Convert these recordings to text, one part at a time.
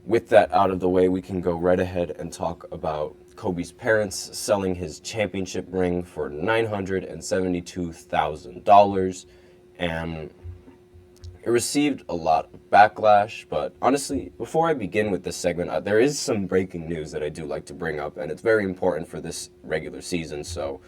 with that out of the way, we can go right ahead and talk about Kobe's parents selling his championship ring for $972,000. And it received a lot of backlash, but honestly, before I begin with this segment, there is some breaking news that I do like to bring up, and it's very important for this regular season, so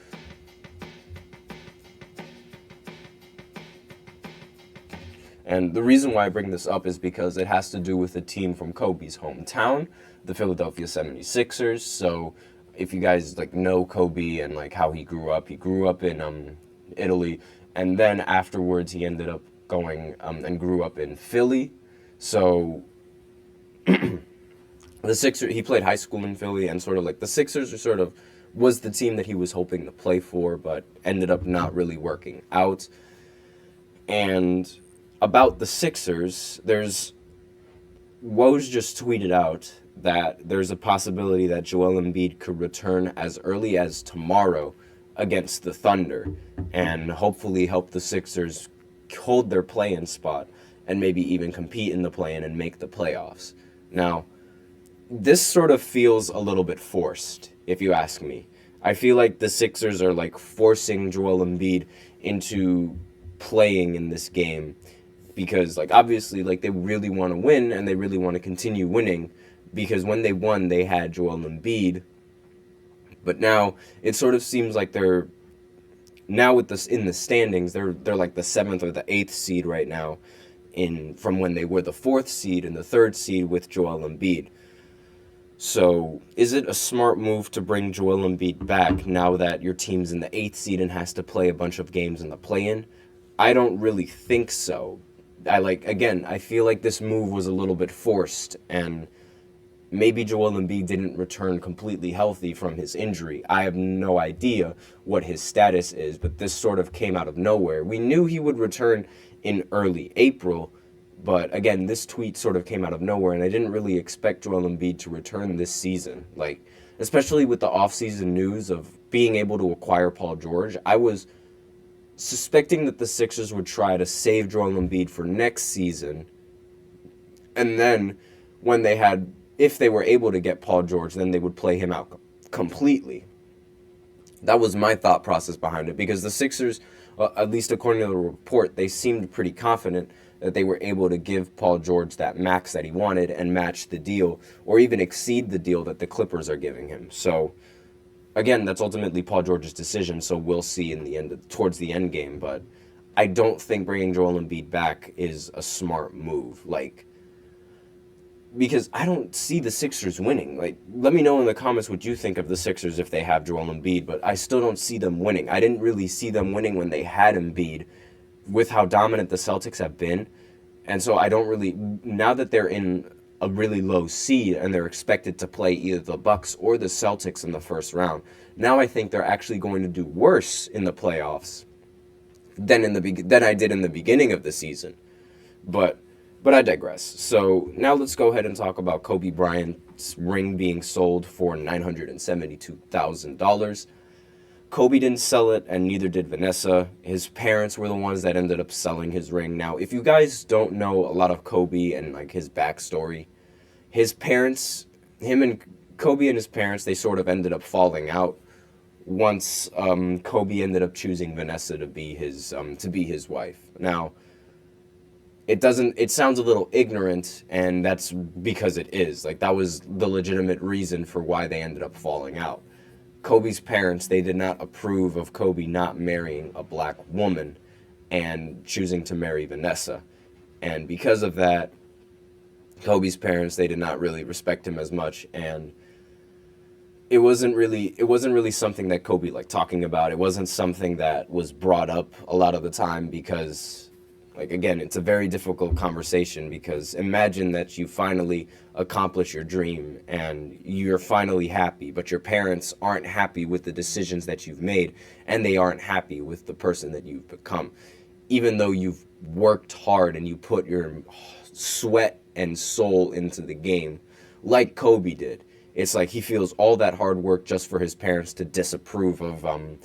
and the reason why I bring this up is because it has to do with a team from Kobe's hometown, the Philadelphia 76ers. So if you guys like know Kobe and like how he grew up in Italy, and then afterwards he ended up going and grew up in Philly. So the Sixers, he played high school in Philly, and sort of like the Sixers are sort of was the team that he was hoping to play for, but ended up not really working out. And about the Sixers, Woj just tweeted out that there's a possibility that Joel Embiid could return as early as tomorrow against the Thunder and hopefully help the Sixers hold their play-in spot and maybe even compete in the play-in and make the playoffs. Now, this sort of feels a little bit forced, if you ask me. I feel like the Sixers are like forcing Joel Embiid into playing in this game because like obviously like they really want to win and they really want to continue winning because when they won they had Joel Embiid, but now it sort of seems like they're now with this in the standings they're like the 7th or the 8th seed right now in from when they were the 4th seed and the 3rd seed with Joel Embiid. So, is it a smart move to bring Joel Embiid back now that your team's in the 8th seed and has to play a bunch of games in the play-in? I don't really think so. I feel like this move was a little bit forced, and maybe Joel Embiid didn't return completely healthy from his injury. I have no idea what his status is, but this sort of came out of nowhere. We knew he would return in early April, but again, this tweet sort of came out of nowhere, and I didn't really expect Joel Embiid to return this season. Like, especially with the offseason news of being able to acquire Paul George, I was suspecting that the Sixers would try to save Joel Embiid for next season, and then if they were able to get Paul George, then they would play him out completely. That was my thought process behind it, because the Sixers, at least according to the report, they seemed pretty confident that they were able to give Paul George that max that he wanted and match the deal, or even exceed the deal that the Clippers are giving him. So, again, that's ultimately Paul George's decision, so we'll see in the end, towards the end game, but I don't think bringing Joel Embiid back is a smart move. Like, because I don't see the Sixers winning. Like, let me know in the comments what you think of the Sixers if they have Joel Embiid, but I still don't see them winning. I didn't really see them winning when they had Embiid with how dominant the Celtics have been. And so I don't really, now that they're in a really low seed and they're expected to play either the Bucks or the Celtics in the first round, now I think they're actually going to do worse in the playoffs than I did in the beginning of the season. But I digress. So now let's go ahead and talk about Kobe Bryant's ring being sold for $972,000. Kobe didn't sell it, and neither did Vanessa. His parents were the ones that ended up selling his ring. Now, if you guys don't know a lot of Kobe and like his backstory, his parents, Kobe and his parents, they sort of ended up falling out once Kobe ended up choosing Vanessa to be his wife. Now, it sounds a little ignorant, and that's because it is. Like, that was the legitimate reason for why they ended up falling out. Kobe's parents, they did not approve of Kobe not marrying a black woman and choosing to marry Vanessa. And because of that, Kobe's parents, they did not really respect him as much, and it wasn't really something that Kobe liked talking about. It wasn't something that was brought up a lot of the time because, like, again, it's a very difficult conversation, because imagine that you finally accomplish your dream and you're finally happy, but your parents aren't happy with the decisions that you've made, and they aren't happy with the person that you've become. Even though you've worked hard and you put your sweat and soul into the game, like Kobe did, it's like he feels all that hard work just for his parents to disapprove of one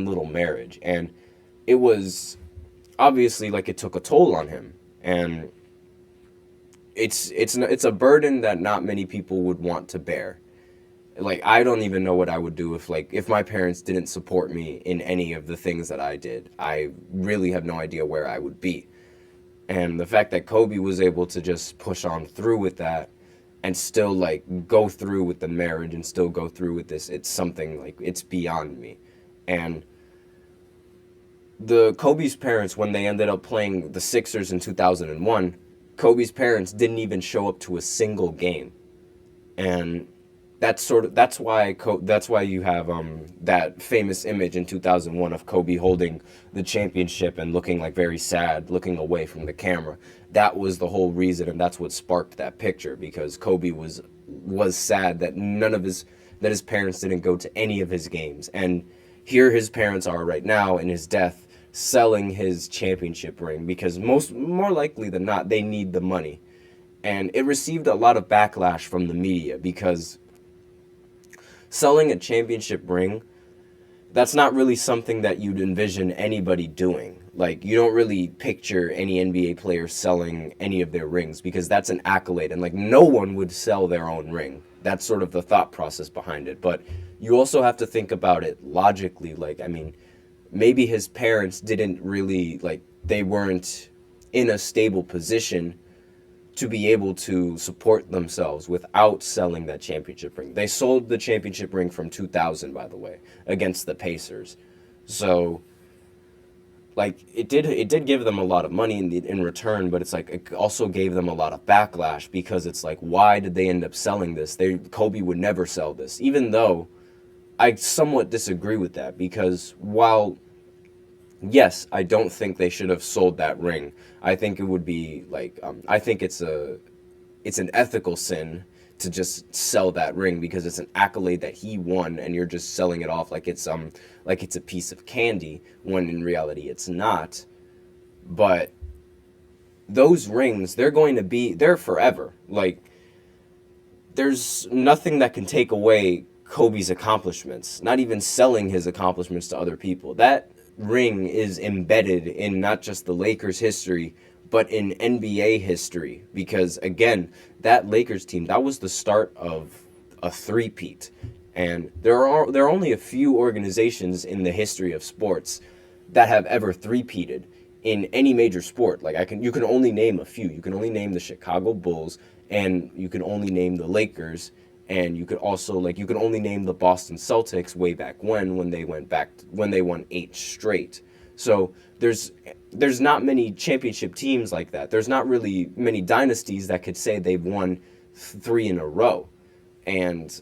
little marriage. And it was obviously like it took a toll on him, and it's a burden that not many people would want to bear. Like, I don't even know what I would do if my parents didn't support me in any of the things that I did. I really have no idea where I would be. And the fact that Kobe was able to just push on through with that and still like go through with the marriage and still go through with this, it's something like, it's beyond me. And the Kobe's parents, when they ended up playing the Sixers in 2001, Kobe's parents didn't even show up to a single game. And that's why you have that famous image in 2001 of Kobe holding the championship and looking like very sad, looking away from the camera. That was the whole reason, and that's what sparked that picture, because Kobe was sad that his parents didn't go to any of his games. And here his parents are right now in his death, selling his championship ring, because more likely than not they need the money. And it received a lot of backlash from the media, because selling a championship ring, that's not really something that you'd envision anybody doing. Like, you don't really picture any NBA player selling any of their rings, because that's an accolade, and like no one would sell their own ring. That's sort of the thought process behind it. But you also have to think about it logically. Like, I mean, maybe his parents didn't really, like, they weren't in a stable position to be able to support themselves without selling that championship ring. They sold the championship ring from 2000, by the way, against the Pacers. So, like, it did give them a lot of money in return, but it's like it also gave them a lot of backlash, because it's like, why did they end up selling this? Kobe would never sell this, even though I somewhat disagree with that, because while yes, I don't think they should have sold that ring. I think it would be like, I think it's an ethical sin to just sell that ring, because it's an accolade that he won, and you're just selling it off like it's a piece of candy, when in reality it's not. But those rings, they're forever. Like, there's nothing that can take away Kobe's accomplishments, not even selling his accomplishments to other people. That ring is embedded in not just the Lakers history, but in NBA history, because again, that Lakers team, that was the start of a three-peat. And there are only a few organizations in the history of sports that have ever three-peated in any major sport. Like, you can only name a few. You can only name the Chicago Bulls, and you can only name the Lakers, and you could also, like, you can only name the Boston Celtics way back when they won 8 straight. So there's not many championship teams like that. There's not really many dynasties that could say they've won 3 in a row. And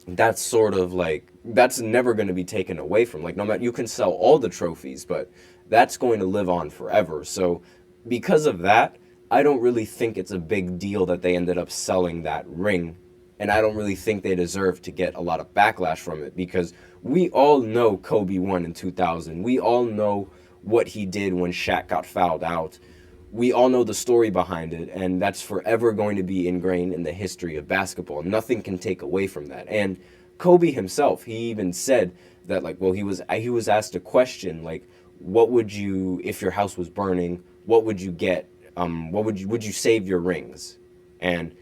that's sort of like, that's never going to be taken away from. Like, no matter, you can sell all the trophies, but that's going to live on forever. So because of that, I don't really think it's a big deal that they ended up selling that ring. And I don't really think they deserve to get a lot of backlash from it, because we all know Kobe won in 2000. We all know what he did when Shaq got fouled out. We all know the story behind it, and that's forever going to be ingrained in the history of basketball. Nothing can take away from that. And Kobe himself, he even said that, like, well, he was asked a question, like, what would you, if your house was burning, what would you get? Would you save your rings? And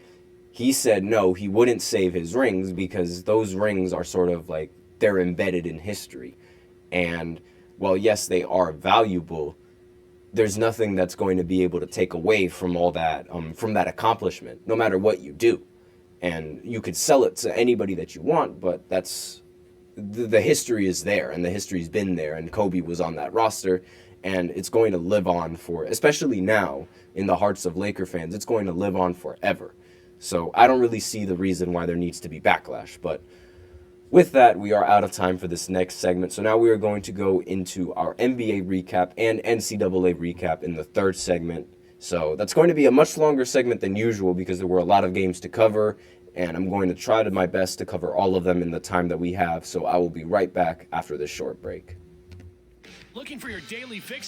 he said no, he wouldn't save his rings, because those rings are sort of like, they're embedded in history. And while yes, they are valuable, there's nothing that's going to be able to take away from all that, from that accomplishment, no matter what you do. And you could sell it to anybody that you want, but that's, the history is there, and the history's been there, and Kobe was on that roster, and it's going to live on for, especially now, in the hearts of Laker fans, it's going to live on forever. So I don't really see the reason why there needs to be backlash. But with that, we are out of time for this next segment. So now we are going to go into our NBA recap and NCAA recap in the third segment. So that's going to be a much longer segment than usual, because there were a lot of games to cover, and I'm going to try my best to cover all of them in the time that we have. So I will be right back after this short break. Looking for your daily fix